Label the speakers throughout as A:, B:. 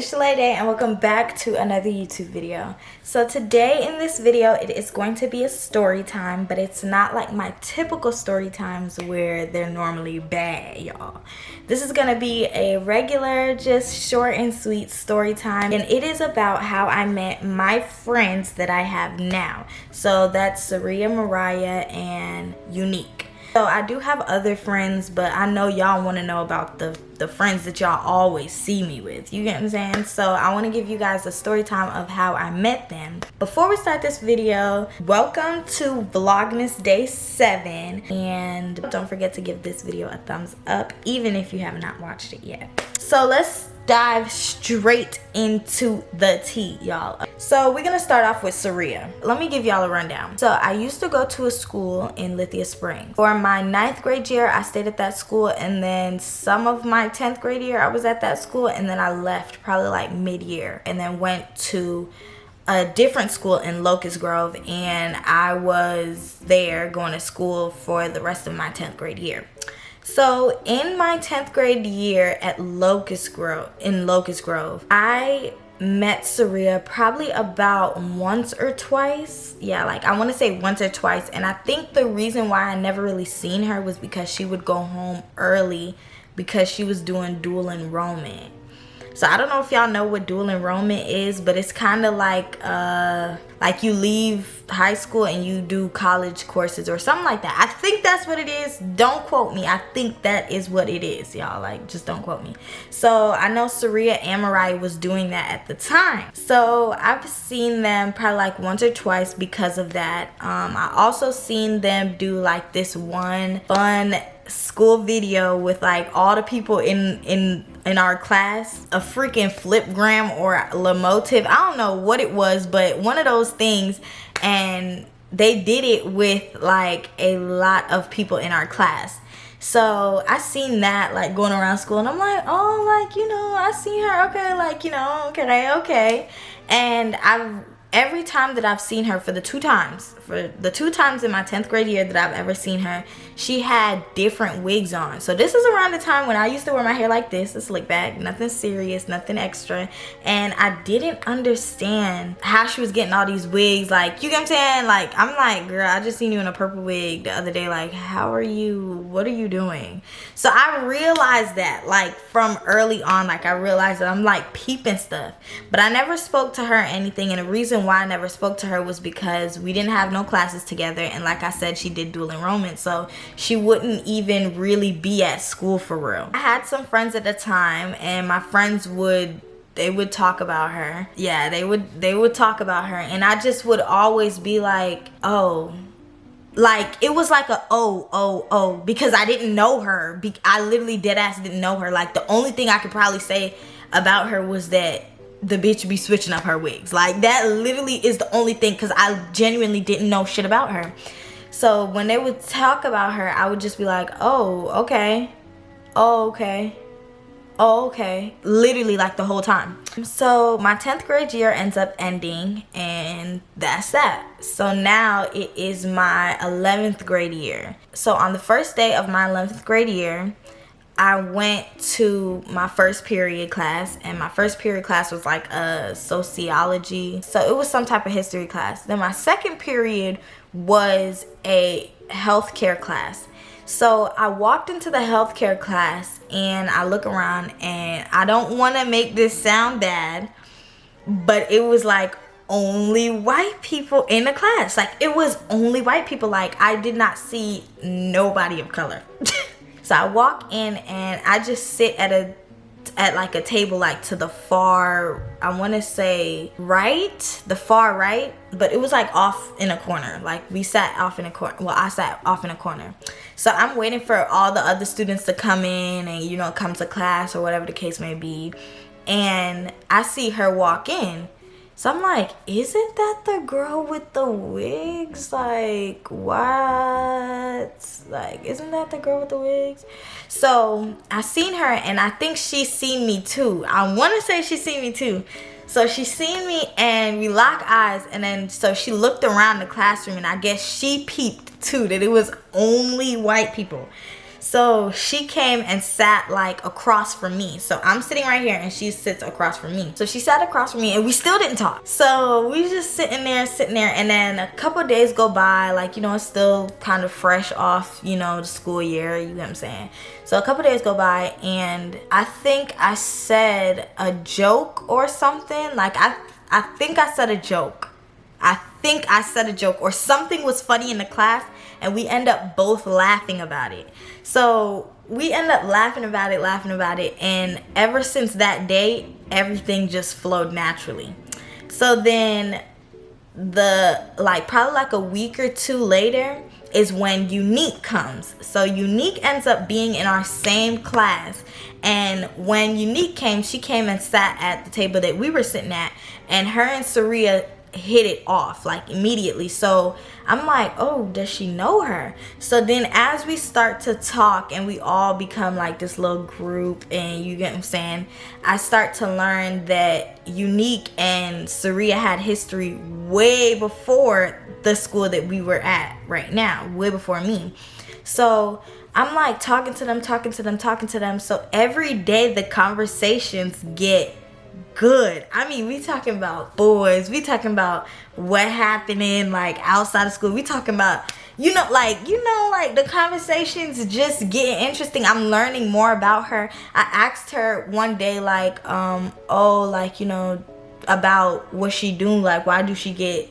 A: it's Shalaya Dae and welcome back to another YouTube video. So today in this video, it is going to be a story time, but it's not like my typical story times where they're normally bad, y'all. This is going to be a regular, just short and sweet story time, and it is about how I met my friends that I have now. So that's Saria, Mariah, and Unique. So I do have other friends, but I know y'all want to know about the friends that y'all always see me with. You get what I'm saying? So I want to give you guys a story time of how I met them. Before we start this video, welcome to Vlogmas Day 7. And don't forget to give this video a thumbs up, even if you have not watched it yet. So let's dive straight into the tea, y'all. So we're gonna start off with Saria. Let me give y'all a rundown. So I used to go to a school in Lithia Springs. For my 9th grade year, I stayed at that school, and then some of my 10th grade year, I was at that school, and then I left probably like mid-year, and then went to a different school in Locust Grove, and I was there going to school for the rest of my 10th grade year. So in my 10th grade year at Locust Grove, I met Saria probably about once or twice. Yeah, like I want to say once or twice. And I think the reason why I never really seen her was because she would go home early because she was doing dual enrollment. So I don't know if y'all know what dual enrollment is, but it's kind of like you leave high school and you do college courses or something like that. I think that's what it is. Don't quote me. I think that is what it is, y'all. Like, just don't quote me. So I know Saria and Mariah was doing that at the time. So I've seen them probably like once or twice because of that. I also seen them do like this one fun school video with like all the people in our class, a freaking flipgram or Lamotive. I don't know what it was, but one of those things, and they did it with like a lot of people in our class. So I seen that like going around school, and I'm like, oh, like, you know, I see her, okay, like, you know, okay. And every time that I've seen her, for the two times in my 10th grade year that I've ever seen her, she had different wigs on. So this is around the time when I used to wear my hair like this, a slick back, nothing serious, nothing extra. And I didn't understand how she was getting all these wigs. Like, you get what I'm saying? Like, I'm like, girl, I just seen you in a purple wig the other day. Like, how are you? What are you doing? So I realized that, like, from early on, like, I realized that I'm like peeping stuff. But I never spoke to her or anything. And the reason why I never spoke to her was because we didn't have no classes together, and like I said, she did dual enrollment, so she wouldn't even really be at school for real. I had some friends at the time, and my friends would talk about her. Yeah, they would talk about her, and I just would always be like, oh, like it was like a oh, because I didn't know her. I literally dead ass didn't know her. Like, the only thing I could probably say about her was that the bitch be switching up her wigs. Like, that literally is the only thing, because I genuinely didn't know shit about her. So when they would talk about her, I would just be like, oh, okay, literally like the whole time. So my 10th grade year ends up ending, and that's that. So now it is my 11th grade year. So on the first day of my 11th grade year, I went to my first period class, and my first period class was like a sociology. So it was some type of history class. Then my second period was a healthcare class. So I walked into the healthcare class, and I look around, and I don't want to make this sound bad, but it was like only white people in the class. Like, it was only white people. Like, I did not see nobody of color. So I walk in, and I just sit at like a table like to the far, I want to say the far right, but it was like off in a corner. Like, we sat off in a corner. Well, I sat off in a corner. So I'm waiting for all the other students to come in and, you know, come to class or whatever the case may be. And I see her walk in. So I'm like, isn't that the girl with the wigs? Like, what? Like, isn't that the girl with the wigs? So I seen her, and I think she seen me too. I want to say she seen me too. So she seen me, and we lock eyes, and then so she looked around the classroom, and I guess she peeped too that it was only white people. So she came and sat like across from me. So I'm sitting right here and she sits across from me. So she sat across from me and we still didn't talk. So we just sitting there. And then a couple of days go by, like, you know, it's still kind of fresh off, you know, the school year, you know what I'm saying? So a couple of days go by and I think I said a joke or something. Like I think I said a joke. Or something was funny in the class and we end up both laughing about it. So we end up laughing about it, and ever since that day, everything just flowed naturally. So then probably like a week or two later is when Unique comes. So Unique ends up being in our same class, and when Unique came, she came and sat at the table that we were sitting at, and her and Saria hit it off like immediately. So I'm like, oh, does she know her? So then as we start to talk and we all become like this little group, and you get what I'm saying, I start to learn that Unique and Saria had history way before the school that we were at right now, way before me. So I'm like talking to them. So every day the conversations get good. I mean, we talking about boys, we talking about what happening like outside of school, we talking about, like the conversations just getting interesting. I'm learning more about her. I asked her one day like about what she doing, like why do she get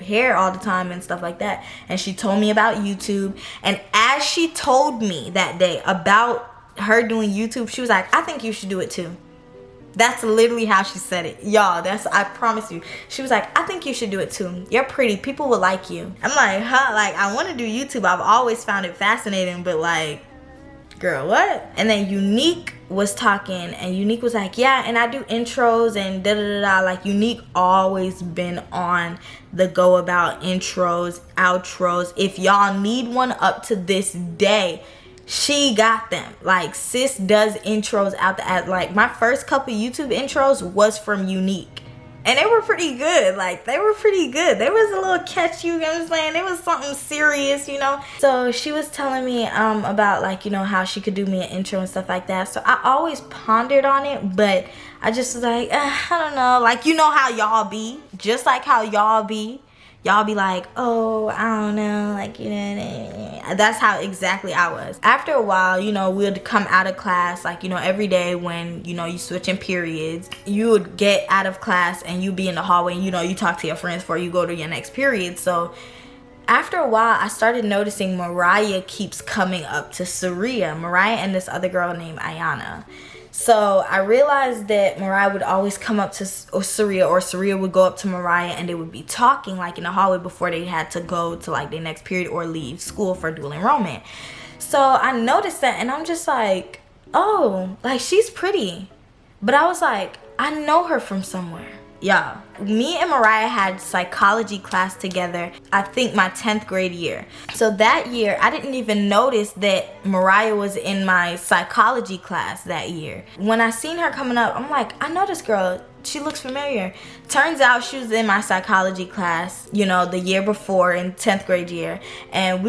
A: hair all the time and stuff like that. And she told me about YouTube, and as she told me that day about her doing YouTube, she was like, I think you should do it too. That's literally how she said it, y'all. I promise you. She was like, I think you should do it too. You're pretty. People will like you. I'm like, huh? Like, I want to do YouTube. I've always found it fascinating, but like, girl, what? And then Unique was talking, and Unique was like, yeah, and I do intros and da-da-da-da. Like, Unique always been on the go about intros, outros. If y'all need one up to this day, she got them. Like, sis does intros out the ad. Like, my first couple YouTube intros was from Unique, and they were pretty good. Like, they were pretty good. There was a little catch, you know what I'm saying? It was something serious, So she was telling me about like, how she could do me an intro and stuff like that. So I always pondered on it, but I just was like, I don't know. Like, how y'all be, just like how y'all be. Y'all be like, oh, I don't know, like, that's how exactly I was. After a while, we'd come out of class, like, every day when, you switching periods, you would get out of class and you be in the hallway and, you talk to your friends before you go to your next period. So after a while, I started noticing Mariah keeps coming up to Saria. Mariah and this other girl named Ayana. So I realized that Mariah would always come up to Saria, or Saria would go up to Mariah, and they would be talking like in the hallway before they had to go to like their next period or leave school for dual enrollment. So I noticed that, and I'm just like, oh, like, she's pretty. But I was like, I know her from somewhere. Yeah, me and Mariah had psychology class together, I think my 10th grade year. So that year, I didn't even notice that Mariah was in my psychology class that year. When I seen her coming up, I'm like, I know this girl. She looks familiar. Turns out she was in my psychology class, the year before, in 10th grade year. And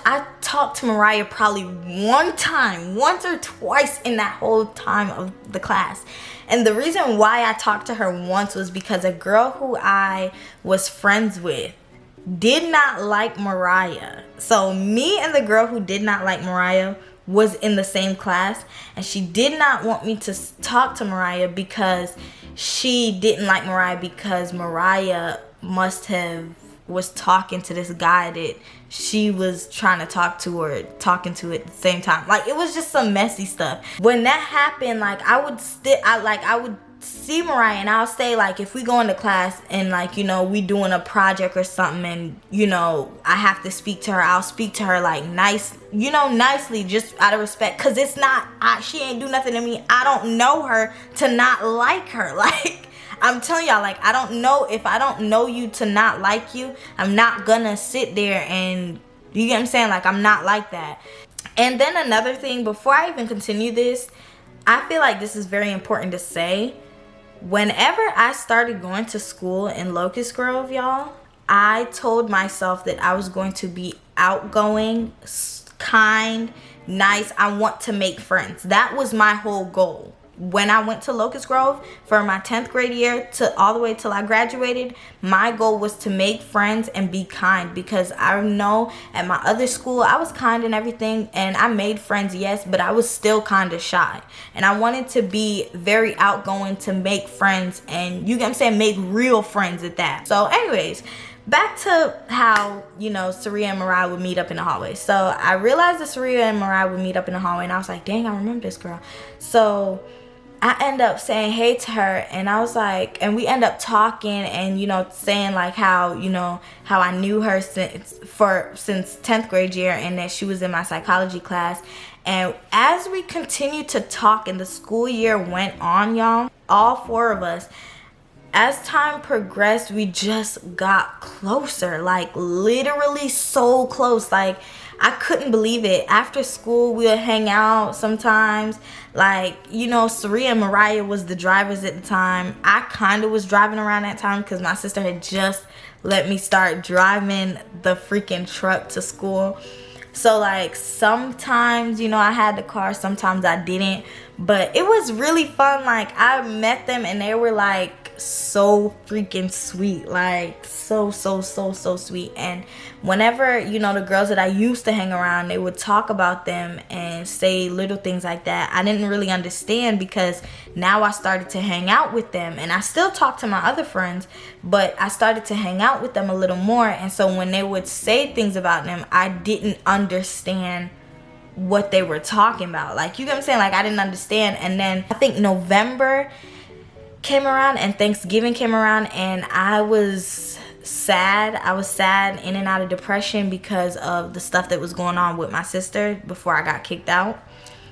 A: I talked to Mariah probably once or twice in that whole time of the class. And the reason why I talked to her once was because a girl who I was friends with did not like Mariah. So me and the girl who did not like Mariah was in the same class, and she did not want me to talk to Mariah because she didn't like Mariah, because Mariah was talking to this guy that she was trying to talk to or talking to at the same time. Like, it was just some messy stuff. When that happened, like, I would see Mariah, and I'll say, like, if we go into class and, like, we doing a project or something, and I have to speak to her, I'll speak to her like nicely, just out of respect, because it's not, she ain't do nothing to me. I don't know her to not like her. Like, I'm telling y'all, like, I don't know, if I don't know you to not like you, I'm not gonna sit there and, you get what I'm saying? Like, I'm not like that. And then another thing, before I even continue this, I feel like this is very important to say. Whenever I started going to school in Locust Grove, y'all, I told myself that I was going to be outgoing, kind, nice. I want to make friends. That was my whole goal. When I went to Locust Grove for my 10th grade year to all the way till I graduated, my goal was to make friends and be kind, because I know at my other school I was kind and everything, and I made friends, yes, but I was still kind of shy, and I wanted to be very outgoing to make friends, and you get what I'm saying, make real friends at that. So anyways, back to how, you know, Saria and Mariah would meet up in the hallway. So I realized that Saria and Mariah would meet up in the hallway, and I was like, dang, I remember this girl. So I end up saying hey to her, and I was like, and we end up talking and, you know, saying like how, you know, how I knew her since 10th grade year, and that she was in my psychology class. And as we continued to talk and the school year went on, y'all, all four of us, as time progressed, we just got closer, like literally so close. Like, I couldn't believe it. After school, we would hang out sometimes. Like, you know, Saria and Mariah was the drivers at the time. I kind of was driving around that time because my sister had just let me start driving the freaking truck to school. So, like, sometimes, you know, I had the car, sometimes I didn't. But it was really fun. Like, I met them and they were, like, so freaking sweet. Like, so sweet. And whenever, you know, the girls that I used to hang around, they would talk about them and say little things like that, I didn't really understand, because now I started to hang out with them, and I still talk to my other friends, but I started to hang out with them a little more. And so when they would say things about them, I didn't understand what they were talking about. Like, you get what I'm saying? Like, I didn't understand. And then I think November came around and Thanksgiving came around, and I was sad. I was sad, in and out of depression, because of the stuff that was going on with my sister before I got kicked out.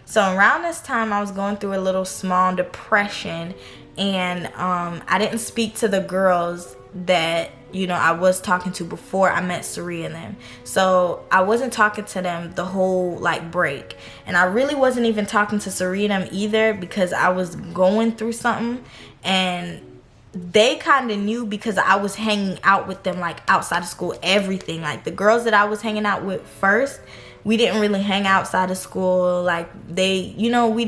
A: So around this time, I was going through a little small depression, and I didn't speak to the girls that, you know, I was talking to before I met Saria and them. So I wasn't talking to them the whole like break, and I really wasn't even talking to Saria and them either, because I was going through something, and they kind of knew, because I was hanging out with them like outside of school, everything. Like, the girls that I was hanging out with first, we didn't really hang outside of school. Like, they, you know, we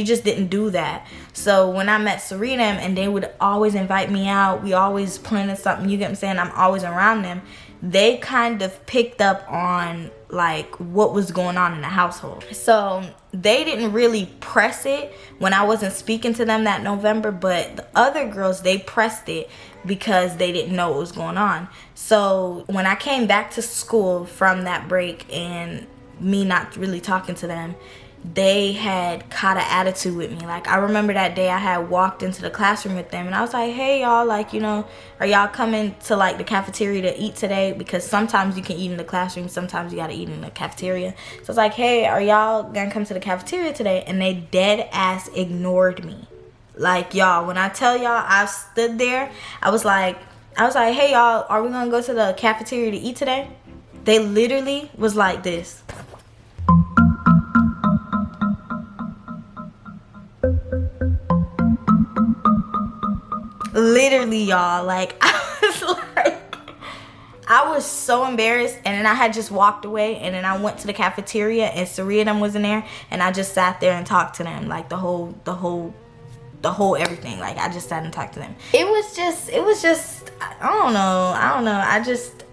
A: just didn't do that. So when I met Serena, and they would always invite me out, we always planning something, you get what I'm saying, I'm always around them, they kind of picked up on like what was going on in the household. So they didn't really press it when I wasn't speaking to them that November, but the other girls, they pressed it because they didn't know what was going on. So when I came back to school from that break and me not really talking to them, they had caught an attitude with me. Like, I remember that day I had walked into the classroom with them, and I was like, hey y'all, like, you know, are y'all coming to like the cafeteria to eat today? Because sometimes you can eat in the classroom, sometimes you gotta eat in the cafeteria. So it's like, hey, are y'all gonna come to the cafeteria today? And they dead ass ignored me. Like, y'all, when I tell y'all, I stood there, I was like, hey y'all, are we gonna go to the cafeteria to eat today? They literally was like this. Literally, y'all, like, I was so embarrassed, and then I had just walked away, and then I went to the cafeteria, and Saria them was in there, and I just sat there and talked to them, like the whole everything. Like, I just sat and talked to them. It was just I don't know.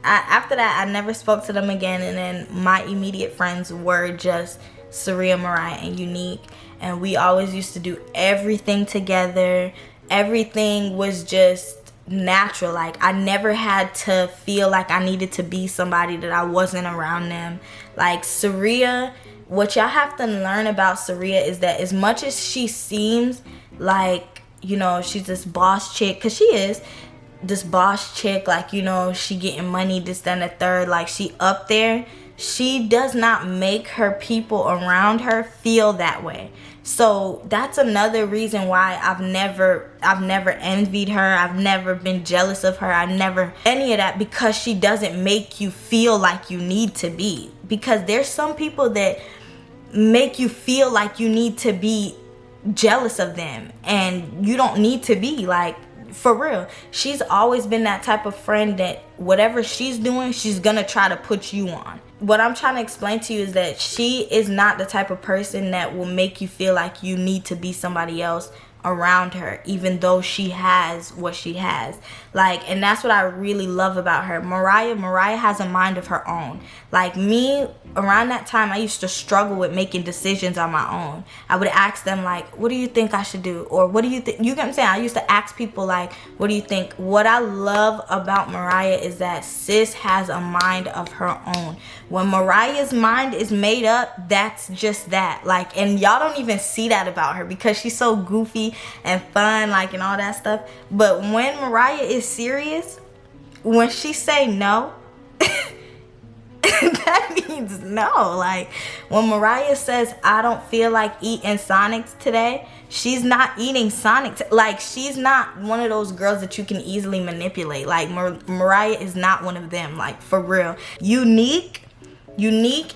A: After that, I never spoke to them again, and then my immediate friends were just Saria, Mariah, and Unique, and we always used to do everything together. Everything was just natural. Like, I never had to feel like I needed to be somebody that I wasn't around them. Like, Saria, what y'all have to learn about Saria is that as much as she seems like, you know, she's this boss chick, because she is this boss chick, like, you know, she getting money, this, that, and the third, like, she up there, she does not make her people around her feel that way. So that's another reason why I've never envied her. I've never been jealous of her. I've never any of that, because she doesn't make you feel like you need to be. Because there's some people that make you feel like you need to be jealous of them, and you don't need to be. Like, for real, she's always been that type of friend that whatever she's doing, she's gonna try to put you on. what I'm trying to explain to you is that she is not the type of person that will make you feel like you need to be somebody else around her, even though she has what she has. Like, and that's what I really love about her. Mariah has a mind of her own. Like me, around that time, I used to struggle with making decisions on my own. I would ask them like, what do you think I should do? Or what do you think? You get what I'm saying? I used to ask people like, what do you think? What I love about Mariah is that sis has a mind of her own. When Mariah's mind is made up, that's just that. Like, and y'all don't even see that about her because she's so goofy and fun, like, and all that stuff. But when Mariah is serious, when she say no, that means no. Like, when Mariah says, I don't feel like eating Sonics today, she's not eating Sonic. Like, she's not one of those girls that you can easily manipulate. Like, Mariah is not one of them, like, for real. Unique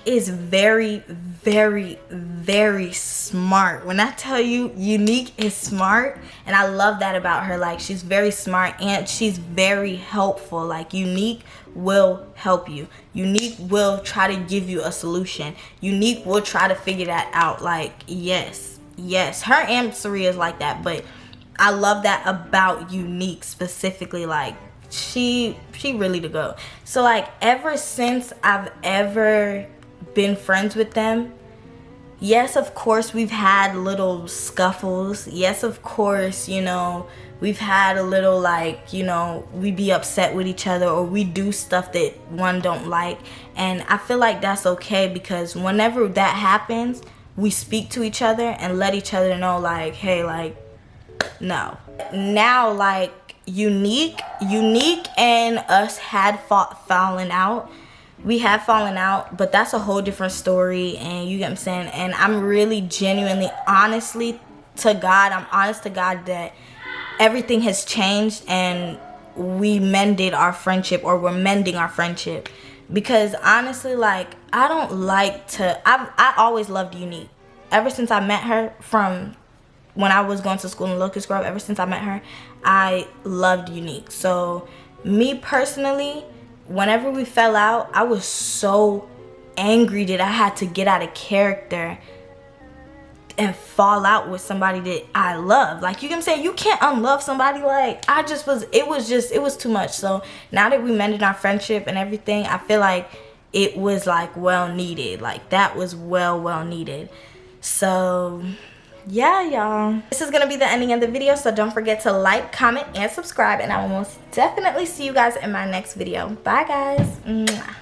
A: is very, very, very smart. When I tell you Unique is smart, and I love that about her. Like, she's very smart and she's very helpful. Like, Unique will help you. Unique will try to give you a solution. Unique will try to figure that out. Like, yes, her and Saria is like that, but I love that about Unique specifically. Like, she really the GOAT. So like, ever since I've ever been friends with them, yes, of course we've had little scuffles. Yes, of course, you know, we've had a little, like, you know, we be upset with each other or we do stuff that one don't like. And I feel like that's okay, because whenever that happens, we speak to each other and let each other know, like, hey, like, no. Now, like, Unique and us had fallen out. We have fallen out, but that's a whole different story, and you get what I'm saying. And I'm really genuinely, honestly to God, I'm honest to God that everything has changed and we mended our friendship, or we're mending our friendship. Because honestly, like, I don't like to, I always loved Unique. Ever since I met her, from when I was going to school in Locust Grove, ever since I met her, I loved Unique. So me personally, whenever we fell out, I was so angry that I had to get out of character and fall out with somebody that I love. Like, you know what I'm saying? You can't unlove somebody. Like, it was too much. So now that we mended our friendship and everything, I feel like it was like well needed. Like, that was well needed. So yeah, y'all, this is gonna be the ending of the video, so don't forget to like, comment, and subscribe, and I will most definitely see you guys in my next video. Bye, guys. Mwah.